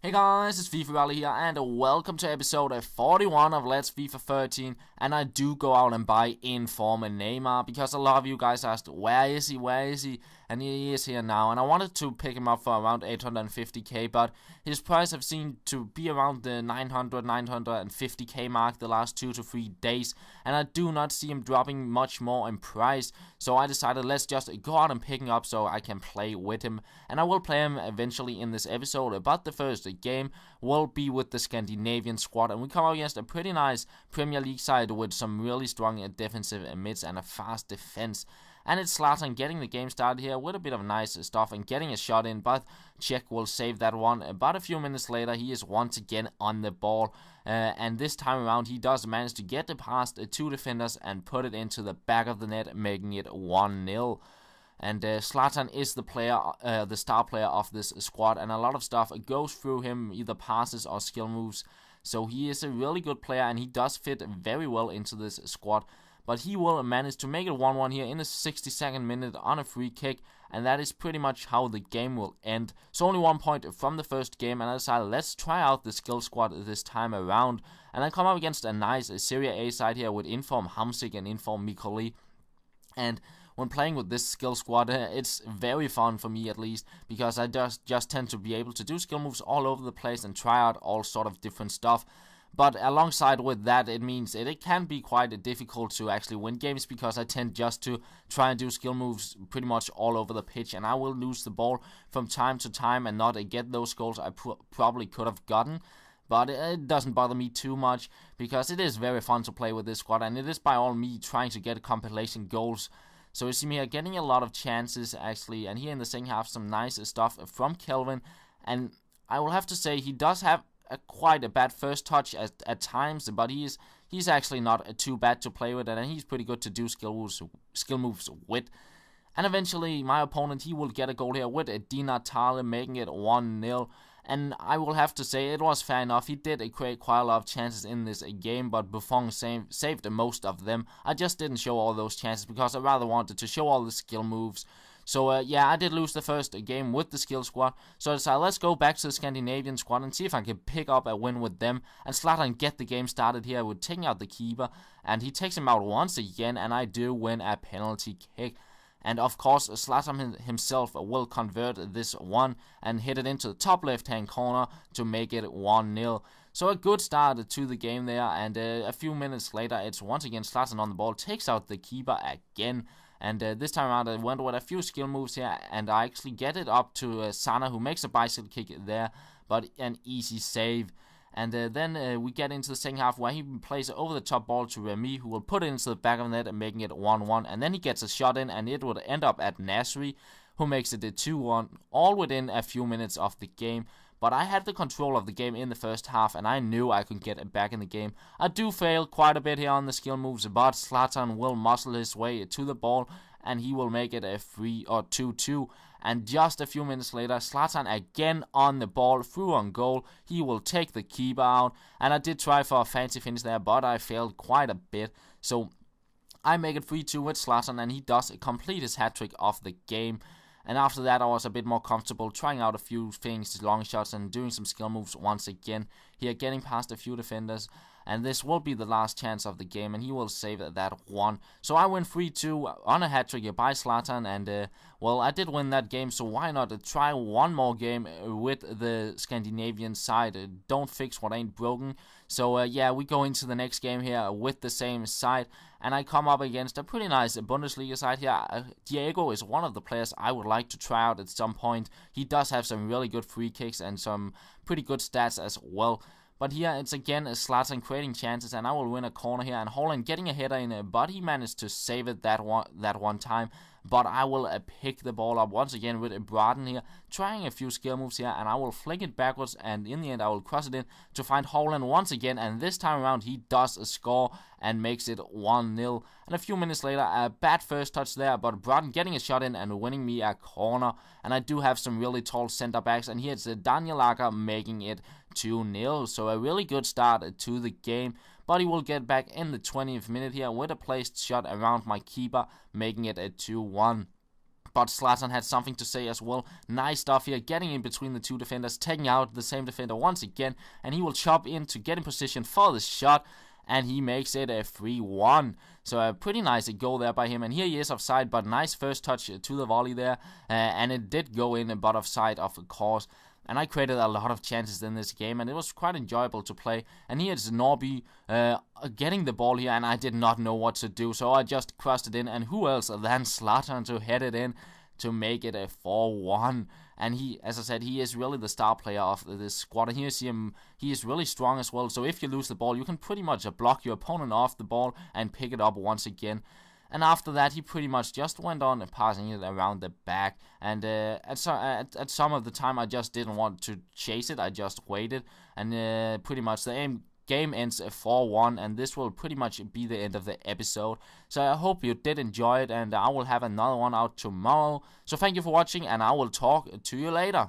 Hey guys, it's FIFA Rally here, and welcome to episode 41 of Let's FIFA 13. And I do go out and buy in-form Neymar, because a lot of you guys asked, where is he? And he is here now, and I wanted to pick him up for around 850k, but his price have seemed to be around the 950k mark the last 2 to 3 days, and I do not see him dropping much more in price. So I decided let's just go out and pick him up so I can play with him, and I will play him eventually in this episode. But the first game will be with the Scandinavian squad, and we come up against a pretty nice Premier League side with some really strong defensive mids and a fast defense. And it's Zlatan getting the game started here with a bit of nice stuff and getting a shot in, but Czech will save that one. About a few minutes later, he is once again on the ball, and this time around he does manage to get it past 2 defenders and put it into the back of the net, making it 1-0. And Zlatan is the player, the star player of this squad, and a lot of stuff goes through him, either passes or skill moves. So he is a really good player, and he does fit very well into this squad. But he will manage to make it 1-1 here in the 62nd minute on a free kick, and that is pretty much how the game will end. So only 1 point from the first game, and I decided let's try out the skill squad this time around. And I come up against a nice Serie A side here with inform Hamsik and inform Mikoli. And when playing with this skill squad, it's very fun for me at least, because I just tend to be able to do skill moves all over the place and try out all sort of different stuff. But alongside with that, it means it can be quite difficult to actually win games, because I tend just to try and do skill moves pretty much all over the pitch, and I will lose the ball from time to time and not get those goals I probably could have gotten. But it doesn't bother me too much, because it is very fun to play with this squad, and it is by all me trying to get compilation goals. So you see me here getting a lot of chances actually, and here in the second half some nice stuff from Kelvin. And I will have to say he does have quite a bad first touch at times, but he's actually not too bad to play with, and he's pretty good to do skill moves with. And eventually my opponent, he will get a goal here with Di Natale, making it 1-0. And I will have to say it was fair enough. He did create quite a lot of chances in this game, but Buffon saved most of them. I just didn't show all those chances because I rather wanted to show all the skill moves. So yeah, I did lose the first game with the skill squad. So I decided let's go back to the Scandinavian squad and see if I can pick up a win with them. And Zlatan get the game started here with taking out the keeper, and he takes him out once again, and I do win a penalty kick. And of course, Zlatan himself will convert this one and hit it into the top left-hand corner to make it 1-0. So a good start to the game there, and a few minutes later, it's once again Zlatan on the ball, takes out the keeper again. And this time around, I went with a few skill moves here, and I actually get it up to Sana, who makes a bicycle kick there, but an easy save. And then we get into the second half where he plays over the top ball to Remy, who will put it into the back of the net and making it 1-1. And then he gets a shot in, and it would end up at Nassr, who makes it 2-1, all within a few minutes of the game. But I had the control of the game in the first half, and I knew I could get it back in the game. I do fail quite a bit here on the skill moves, but Zlatan will muscle his way to the ball, and he will make it a 2-2. And just a few minutes later, Zlatan again on the ball, through on goal. He will take the keeper out, and I did try for a fancy finish there, but I failed quite a bit. So I make it 3-2 with Zlatan, and he does complete his hat-trick of the game. And after that, I was a bit more comfortable trying out a few things, long shots, and doing some skill moves once again. Here, getting past a few defenders. And this will be the last chance of the game, and he will save that one. So I win 3-2 on a hat-trick by Zlatan, and well, I did win that game, so why not try one more game with the Scandinavian side. Don't fix what ain't broken. So yeah, we go into the next game here with the same side, and I come up against a pretty nice Bundesliga side here. Diego is one of the players I would like to try out at some point. He does have some really good free kicks and some pretty good stats as well. But here it's again Zlatan creating chances, and I will win a corner here, and Holland getting a header in, but he managed to save it that one time. But I will pick the ball up once again with Braden here, trying a few skill moves here, and I will flick it backwards, and in the end I will cross it in to find Holland once again, and this time around he does score and makes it 1-0. And a few minutes later, a bad first touch there, but Braden getting a shot in and winning me a corner. And I do have some really tall center backs, and here it's Daniel Acker making it 2-0. So a really good start to the game. But he will get back in the 20th minute here with a placed shot around my keeper, making it a 2-1. But Zlatan had something to say as well. Nice stuff here, getting in between the two defenders, taking out the same defender once again, and he will chop in to get in position for the shot, and he makes it a 3-1. So a pretty nice goal there by him, and here he is offside, but nice first touch to the volley there, and it did go in, but offside of course. And I created a lot of chances in this game, and it was quite enjoyable to play. And here it's Norby getting the ball here, and I did not know what to do, so I just crossed it in, and who else than Zlatan to head it in to make it a 4-1. And he, as I said, he is really the star player of this squad. And here you see him, he is really strong as well, so if you lose the ball, you can pretty much block your opponent off the ball and pick it up once again. And after that, he pretty much just went on passing it around the back. And at some of the time, I just didn't want to chase it. I just waited. And pretty much the game ends 4-1. And this will pretty much be the end of the episode. So I hope you did enjoy it. And I will have another one out tomorrow. So thank you for watching. And I will talk to you later.